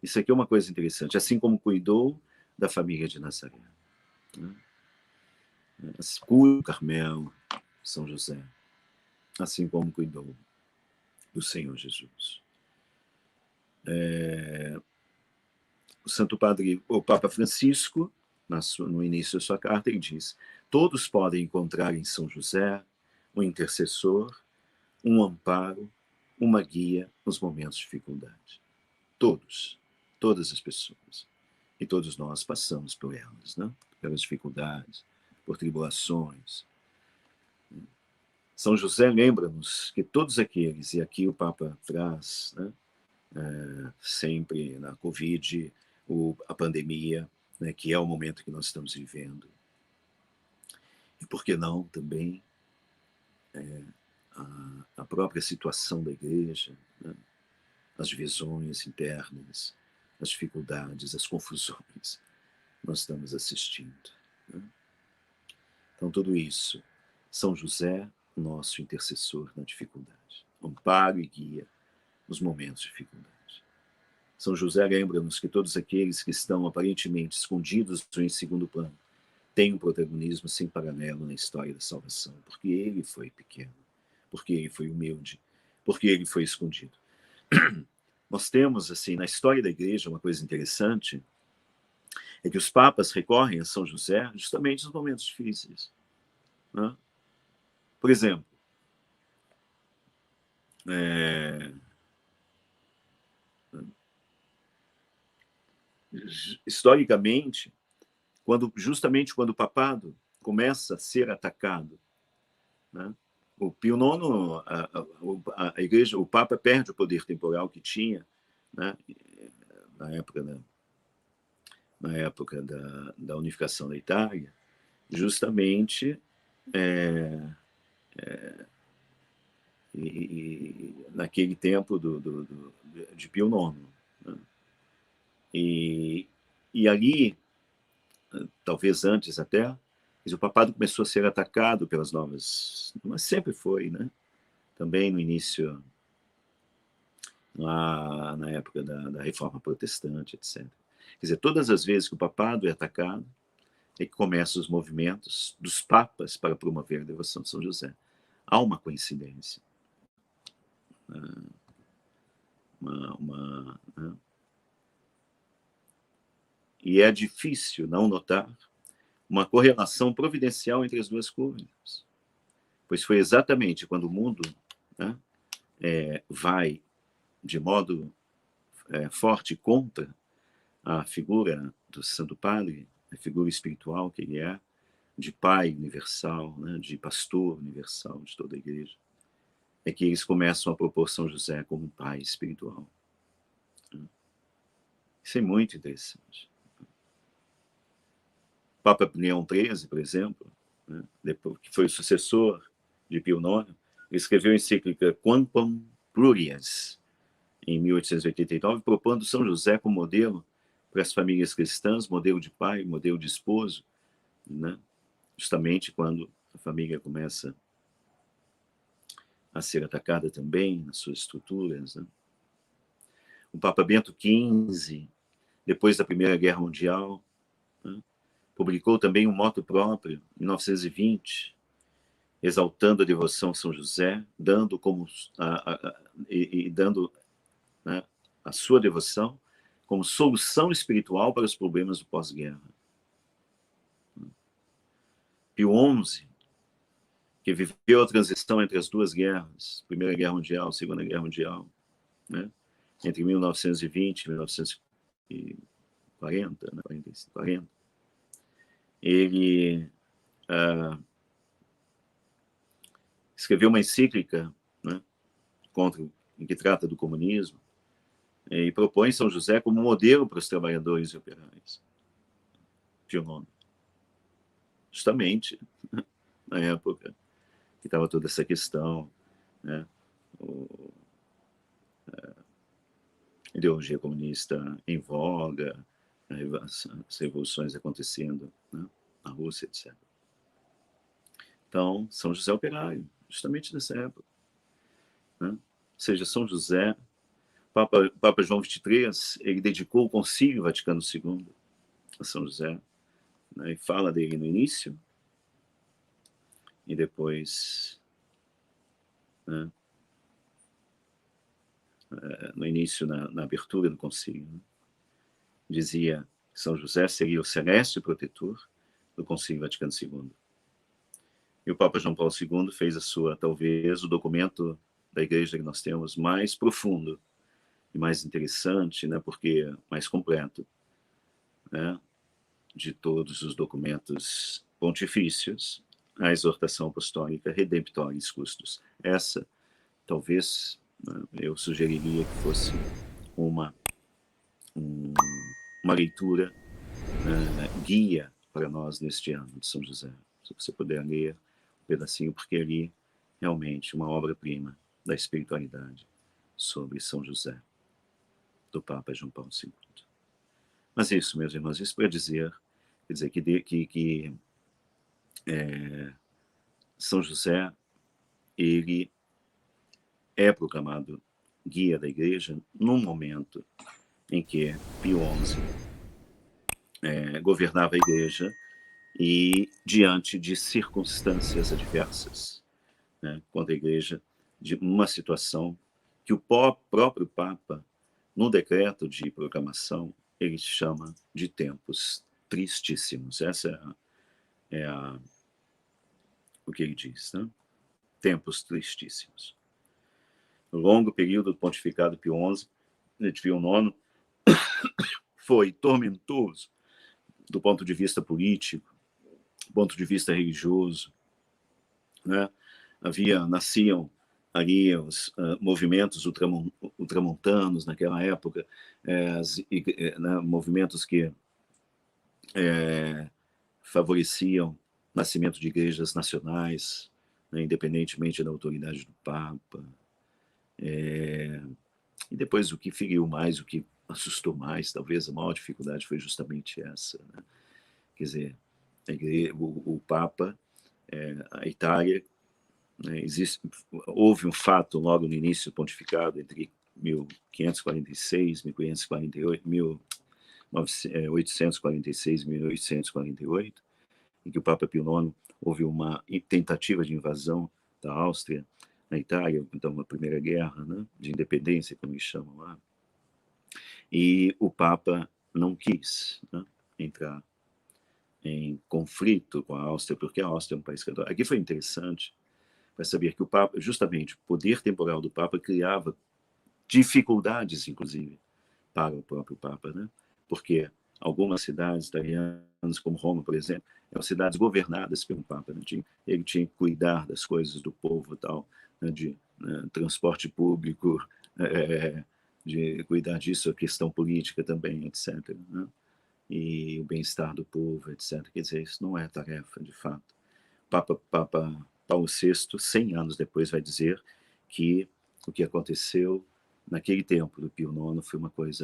Isso aqui é uma coisa interessante, assim como cuidou da família de Nazaré, né? Cuida do Carmelo, São José, assim como cuidou do Senhor Jesus. O Santo Padre, o Papa Francisco, no início da sua carta, ele diz: todos podem encontrar em São José um intercessor, um amparo, uma guia nos momentos de dificuldade. Todos, todas as pessoas. E todos nós passamos por elas, né? Pelas dificuldades, por tribulações. São José lembra-nos que todos aqueles, e aqui o Papa traz, né, sempre na Covid, a pandemia, né, que é o momento que nós estamos vivendo. E por que não também a própria situação da igreja, né? As divisões internas, as dificuldades, as confusões, nós estamos assistindo, né? Então, tudo isso, São José, nosso intercessor na dificuldade, amparo e guia nos momentos de dificuldade. São José lembra-nos que todos aqueles que estão aparentemente escondidos ou em segundo plano têm um protagonismo sem paralelo na história da salvação, porque ele foi pequeno, porque ele foi humilde, porque ele foi escondido. Nós temos, assim, na história da igreja, uma coisa interessante, é que os papas recorrem a São José justamente nos momentos difíceis, né? Por exemplo, historicamente, justamente quando o papado começa a ser atacado, né? O Pio IX, a igreja, o Papa perde o poder temporal que tinha, né? na época da unificação da Itália, justamente naquele tempo de Pio IX. Né? E ali, talvez antes até, o papado começou a ser atacado pelas novas, mas sempre foi, né? Também no início, lá na época da Reforma Protestante, etc. Quer dizer, todas as vezes que o papado é atacado, é que começam os movimentos dos papas para promover a devoção de São José. Há uma coincidência. Né? E é difícil não notar uma correlação providencial entre as duas coisas. Pois foi exatamente quando o mundo, né, vai de modo forte contra a figura do Santo Padre, a figura espiritual que ele é, de pai universal, né, de pastor universal de toda a igreja, é que eles começam a propor São José como um pai espiritual. Isso é muito interessante. Papa Leão XIII, por exemplo, né, depois, que foi o sucessor de Pio IX, ele escreveu a encíclica Quamquam Plurias, em 1889, propondo São José como modelo para as famílias cristãs, modelo de pai, modelo de esposo, né? Justamente quando a família começa a ser atacada também nas suas estruturas. Né? O Papa Bento XV, depois da Primeira Guerra Mundial, né, publicou também um moto próprio, em 1920, exaltando a devoção a São José, dando dando, né, a sua devoção como solução espiritual para os problemas do pós-guerra. Pio XI, que viveu a transição entre as duas guerras, Primeira Guerra Mundial, Segunda Guerra Mundial, né, entre 1920 e 1940, né, 40, ele escreveu uma encíclica, né, em que trata do comunismo, e propõe São José como modelo para os trabalhadores e operários. Pio IX. Justamente na época que estava toda essa questão, né, ideologia comunista em voga, as revoluções acontecendo, né, na Rússia, etc. Então, São José Operário, justamente nessa época. Né? Ou seja, São José, Papa João XXIII, ele dedicou o Concílio Vaticano II a São José, né, e fala dele no início, e depois, né, no início, na abertura do concílio, né, dizia que São José seria o celeste protetor do Concílio Vaticano II. E o Papa João Paulo II fez talvez, o documento da igreja que nós temos mais profundo e mais interessante, né, porque mais completo, né, de todos os documentos pontifícios, a exortação apostólica Redemptoris Custos. Essa, talvez, né, eu sugeriria que fosse uma leitura guia para nós neste ano de São José. Se você puder ler um pedacinho, porque ali realmente uma obra-prima da espiritualidade sobre São José, do Papa João Paulo II. Mas isso, meus irmãos, isso para dizer, quer dizer, que São José, ele é proclamado guia da Igreja num momento em que Pio XI governava a Igreja e diante de circunstâncias adversas, né, contra a Igreja, de uma situação que o próprio Papa, no decreto de proclamação, ele chama de tempos tristíssimos. Essa é o que ele diz, né? Tempos tristíssimos. O longo período do pontificado de Pio IX foi tormentoso do ponto de vista político, do ponto de vista religioso, né? Nasciam ali os movimentos ultramontanos naquela época, né, movimentos que favoreciam o nascimento de igrejas nacionais, né, independentemente da autoridade do Papa. E depois o que feriu mais, o que assustou mais, talvez a maior dificuldade foi justamente essa, né? Quer dizer, o Papa, a Itália, né, houve um fato logo no início do pontificado, entre 1546, 1548, 1846 e 1848, em que o Papa Pio IX houve uma tentativa de invasão da Áustria na Itália, então uma primeira guerra, né, de independência, como eles chamam lá, e o Papa não quis, né, entrar em conflito com a Áustria, porque a Áustria é um país católico. Aqui foi interessante para saber que o Papa, justamente o poder temporal do Papa, criava dificuldades, inclusive, para o próprio Papa, né? Porque algumas cidades italianas, como Roma, por exemplo, eram cidades governadas pelo Papa, né? Ele tinha que cuidar das coisas do povo, tal, né? De transporte público, de cuidar disso, a questão política também, etc., né? E o bem-estar do povo, etc. Quer dizer, isso não é tarefa, de fato. Papa Paulo VI, 100 anos depois, vai dizer que o que aconteceu naquele tempo do Pio IX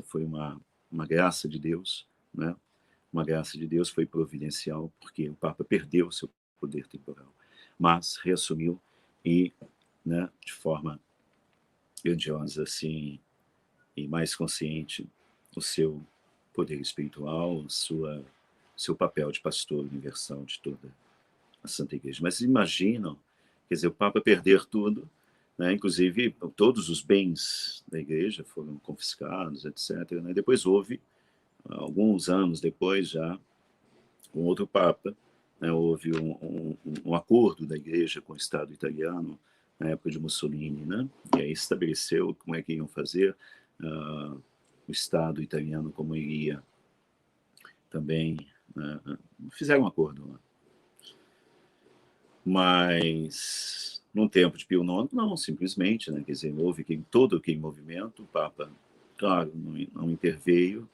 foi uma graça de Deus, né? Uma graça de Deus, foi providencial, porque o Papa perdeu seu poder temporal, mas reassumiu e, né, de forma grandiosa, assim, e mais consciente, o seu poder espiritual, seu papel de pastor universal de toda a Santa Igreja. Mas imaginam, quer dizer, o Papa perder tudo, né? Inclusive todos os bens da Igreja foram confiscados, etc., né? Depois houve, alguns anos depois já, com outro Papa, né? Houve um acordo da Igreja com o Estado italiano, na época de Mussolini, né? E aí estabeleceu como é que iam fazer, o Estado italiano como iria também, né? Fizeram um acordo lá. Mas no tempo de Pio IX, não, simplesmente, né? Quer dizer, houve todo aquele movimento, o Papa, claro, não interveio,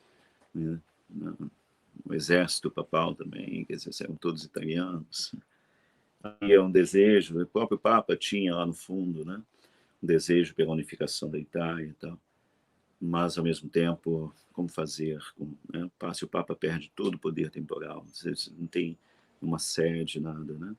né? O exército papal também, quer dizer, eram todos italianos. Havia um desejo, o próprio Papa tinha lá no fundo, né, um desejo pela unificação da Itália e tal, mas ao mesmo tempo, como fazer? Né? Se o Papa perde todo o poder temporal, não tem uma sede, nada, né?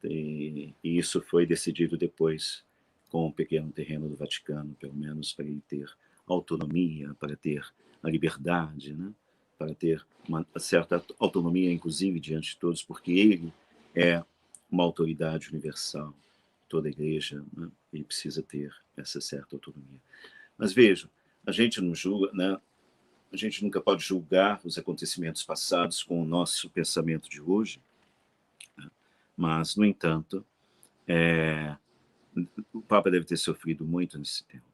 E isso foi decidido depois com um pequeno terreno do Vaticano, pelo menos para ele ter autonomia, para ter a liberdade, né? Para ter uma certa autonomia, inclusive, diante de todos, porque ele é uma autoridade universal, toda a Igreja, né? E precisa ter essa certa autonomia. Mas vejam, a gente não julga, né? A gente nunca pode julgar os acontecimentos passados com o nosso pensamento de hoje, né? Mas, no entanto, o Papa deve ter sofrido muito nesse tempo.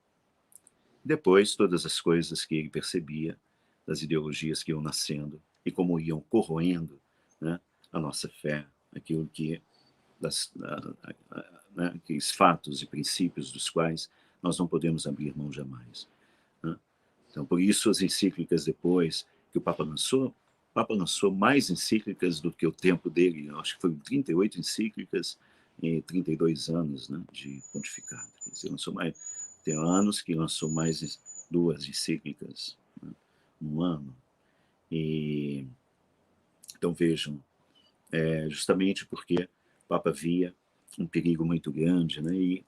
Depois, todas as coisas que ele percebia, das ideologias que iam nascendo e como iam corroendo, né, a nossa fé, aquilo que, né, aqueles fatos e princípios dos quais nós não podemos abrir mão jamais, né? Então, por isso, as encíclicas depois que o Papa lançou mais encíclicas do que o tempo dele. Eu acho que foram 38 encíclicas 32 anos, né, de pontificado. Quer dizer, tem anos que lançou mais 2 encíclicas, né, no ano. E, então, vejam, justamente porque o Papa via um perigo muito grande, né, e,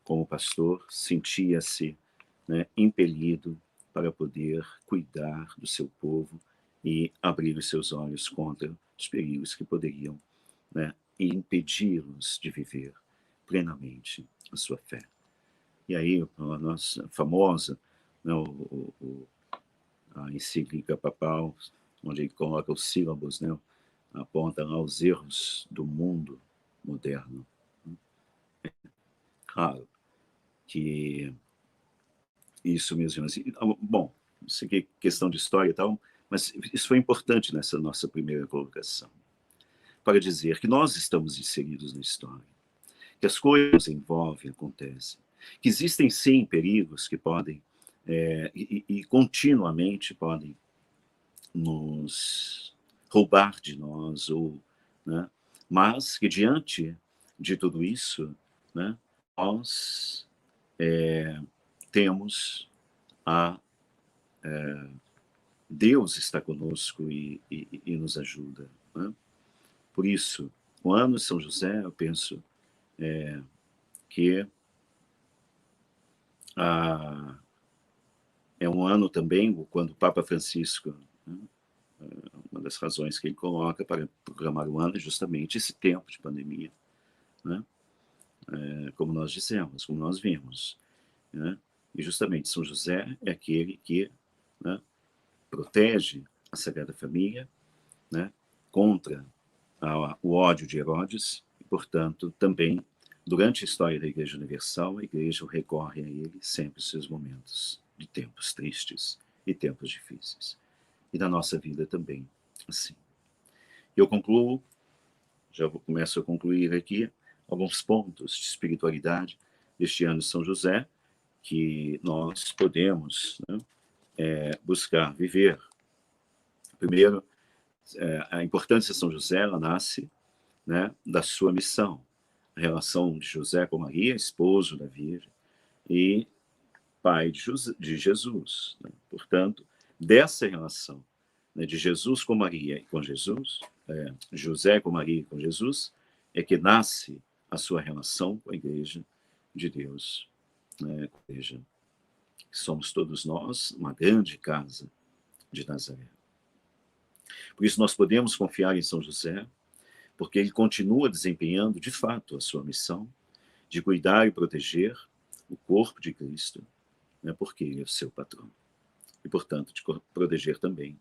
como pastor, sentia-se, né, impelido para poder cuidar do seu povo e abrir os seus olhos contra os perigos que poderiam, né, impedi-los de viver plenamente a sua fé. E aí, a nossa famosa, né, a encíclica papal, onde ele coloca os sílabos, né, aponta aos erros do mundo moderno. Claro que isso mesmo. Assim, bom, isso aqui é questão de história e tal, mas isso foi importante nessa nossa primeira colocação, para dizer que nós estamos inseridos na história, que as coisas envolvem, acontecem, que existem sim perigos que podem, e continuamente podem nos roubar de nós, ou, né, mas que diante de tudo isso, né, nós temos a Deus está conosco e nos ajuda, né? Por isso, o ano de São José, eu penso que é um ano também, quando o Papa Francisco, né, uma das razões que ele coloca para proclamar o ano é justamente esse tempo de pandemia, né? Como nós dissemos, como nós vimos, né? E justamente São José é aquele que, né, protege a Sagrada Família, né, contra o ódio de Herodes, e, portanto, também, durante a história da Igreja Universal, a Igreja recorre a ele sempre nos seus momentos de tempos tristes e tempos difíceis. E na nossa vida também, assim. Eu concluo, começo a concluir aqui, alguns pontos de espiritualidade deste ano de São José, que nós podemos, né, buscar viver. Primeiro, a importância de São José, ela nasce, né, da sua missão, a relação de José com Maria, esposo da Virgem, e pai de Jesus. Né? Portanto, dessa relação, né, de Jesus com Maria e com Jesus, José com Maria e com Jesus, é que nasce a sua relação com a Igreja de Deus, né? A Igreja que somos todos nós, uma grande casa de Nazaré. Por isso nós podemos confiar em São José, porque ele continua desempenhando, de fato, a sua missão de cuidar e proteger o corpo de Cristo, né, porque ele é o seu patrono. E, portanto, de proteger também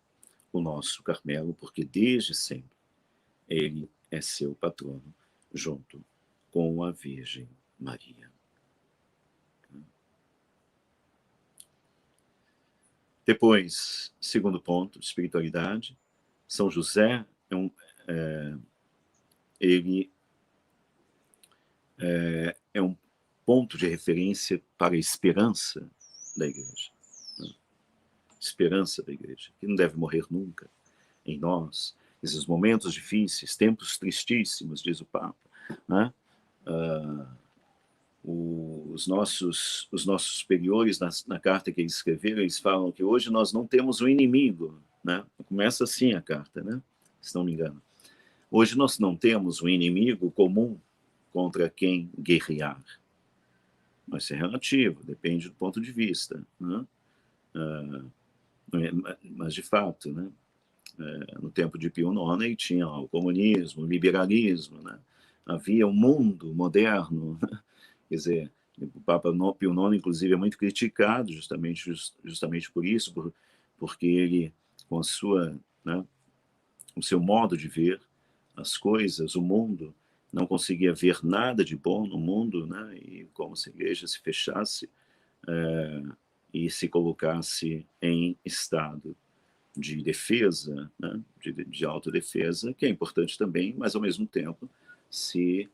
o nosso Carmelo, porque desde sempre ele é seu patrono, junto com a Virgem Maria. Depois, segundo ponto, espiritualidade, São José ele é um ponto de referência para a esperança da Igreja. Né? Esperança da Igreja, que não deve morrer nunca em nós. Esses momentos difíceis, tempos tristíssimos, diz o Papa, né? Os nossos superiores, na carta que eles escreveram, eles falam que hoje nós não temos um inimigo, né? Começa assim a carta, né? Se não me engano. Hoje nós não temos um inimigo comum contra quem guerrear. Mas é relativo, depende do ponto de vista, né? Mas, de fato, né, no tempo de Pio IX, tinha o comunismo, o liberalismo, né? Havia um mundo moderno, né? Quer dizer, o Papa Pio IX, inclusive, é muito criticado justamente por isso, porque ele, com a sua, né, o seu modo de ver as coisas, o mundo, não conseguia ver nada de bom no mundo, né? E como se a igreja se fechasse e se colocasse em estado de defesa, né? de autodefesa, que é importante também, mas ao mesmo tempo se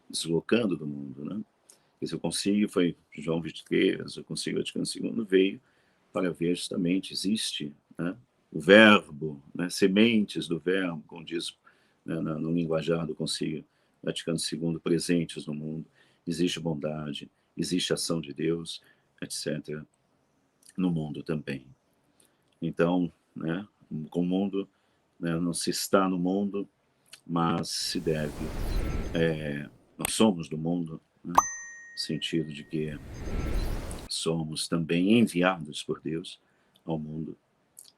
deslocando do mundo, né? Esse concílio foi João XXIII, o concílio Vaticano II veio para ver justamente, existe, né, o verbo, né, sementes do verbo, como diz, né, no linguajar do concílio Vaticano II presentes no mundo. Existe bondade, existe ação de Deus, etc., no mundo também. Então, né, com o mundo, né, não se está no mundo, mas se deve. Nós somos do mundo, né, no sentido de que somos também enviados por Deus ao mundo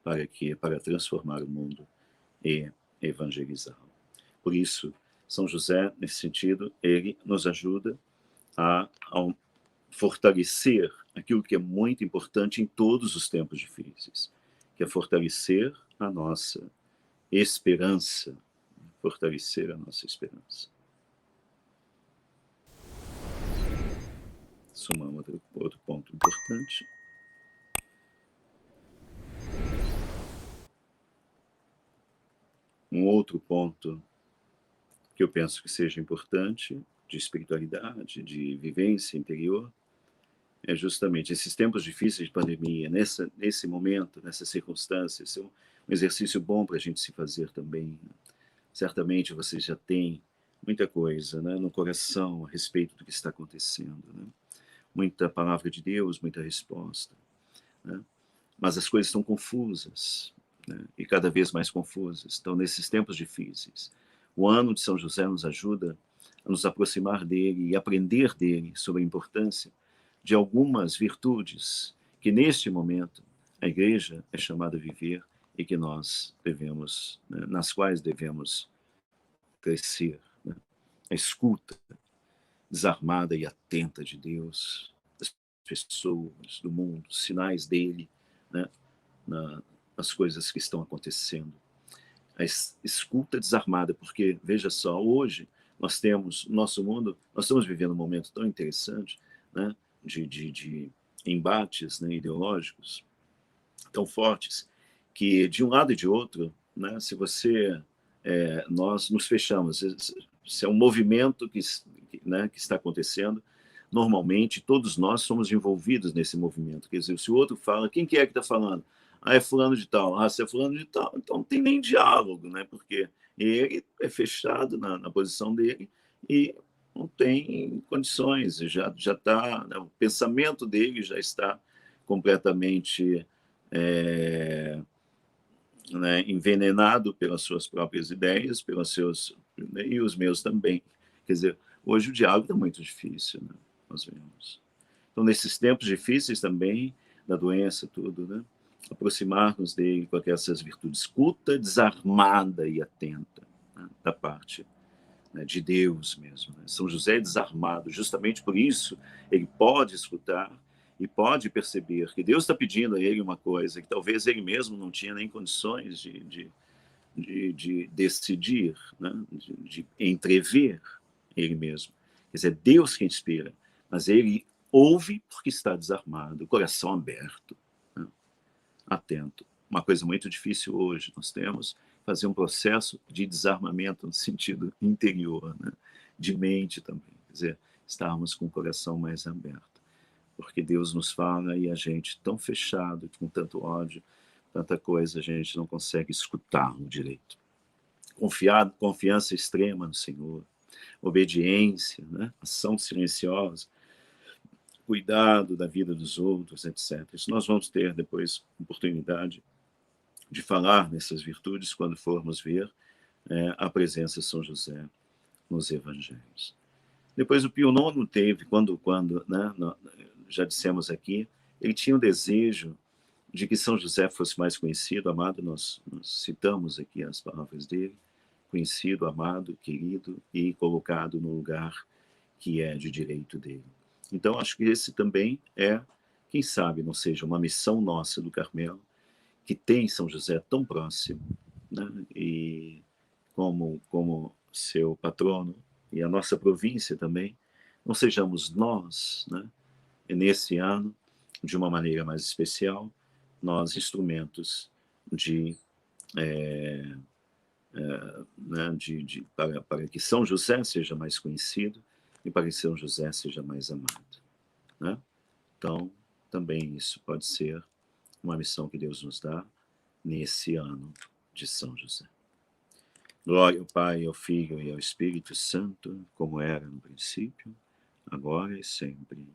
para transformar o mundo e evangelizá-lo. Por isso, São José, nesse sentido, ele nos ajuda a fortalecer aquilo que é muito importante em todos os tempos difíceis, que é fortalecer a nossa esperança, fortalecer a nossa esperança. Sumar outro ponto importante. Um outro ponto que eu penso que seja importante, de espiritualidade, de vivência interior, é justamente esses tempos difíceis de pandemia, nesse momento, nessas circunstâncias, são um exercício bom para a gente se fazer também. Certamente você já tem muita coisa, né, no coração a respeito do que está acontecendo, né? Muita palavra de Deus, muita resposta, né? Mas as coisas estão confusas, né? E cada vez mais confusas. Então, nesses tempos difíceis, o ano de São José nos ajuda a nos aproximar dele e aprender dele sobre a importância de algumas virtudes que, neste momento, a Igreja é chamada a viver e que nós devemos, né, nas quais devemos crescer. Né? A escuta desarmada e atenta de Deus, das pessoas, do mundo, sinais dele, né, nas coisas que estão acontecendo. A escuta desarmada, porque, veja só, hoje nós temos, nosso mundo, nós estamos vivendo um momento tão interessante, né, de embates, né, ideológicos tão fortes, que de um lado e de outro, né, se você, nós nos fechamos, se é um movimento né, que está acontecendo, normalmente todos nós somos envolvidos nesse movimento. Quer dizer, se o outro fala, quem que é que está falando? Ah, é fulano de tal. Ah, se é fulano de tal, então não tem nem diálogo, né? Porque ele é fechado na posição dele e não tem condições, já está, né, o pensamento dele já está completamente né, envenenado pelas suas próprias ideias, pelos seus, né, e os meus também. Quer dizer, hoje o diálogo é muito difícil, né? Nós vemos. Então, nesses tempos difíceis também, da doença, tudo, né? Aproximar-nos dele com essas virtudes, escuta desarmada e atenta, né? Da parte, né, de Deus mesmo. Né? São José é desarmado, justamente por isso ele pode escutar e pode perceber que Deus está pedindo a ele uma coisa que talvez ele mesmo não tinha nem condições de decidir, né? de entrever ele mesmo. Quer dizer, Deus que inspira, mas ele ouve porque está desarmado, o coração aberto, né? Atento. Uma coisa muito difícil hoje, nós temos fazer um processo de desarmamento no sentido interior, né? De mente também, quer dizer, estarmos com o coração mais aberto, porque Deus nos fala e a gente tão fechado, com tanto ódio, tanta coisa, a gente não consegue escutá-lo direito. Confiança extrema no Senhor, obediência, né? Ação silenciosa, cuidado da vida dos outros, etc. Isso nós vamos ter depois oportunidade de falar nessas virtudes quando formos ver a presença de São José nos evangelhos. Depois o Pio IX teve, quando né, já dissemos aqui, ele tinha um desejo de que São José fosse mais conhecido, amado, nós citamos aqui as palavras dele, conhecido, amado, querido e colocado no lugar que é de direito dele. Então, acho que esse também é, quem sabe, não seja uma missão nossa do Carmelo, que tem São José tão próximo, né? E como seu patrono, e a nossa província também, não sejamos nós, né? E nesse ano, de uma maneira mais especial, nós instrumentos de, né, para que São José seja mais conhecido e para que São José seja mais amado, né? Então, também isso pode ser uma missão que Deus nos dá nesse ano de São José. Glória ao Pai, ao Filho e ao Espírito Santo, como era no princípio, agora e sempre.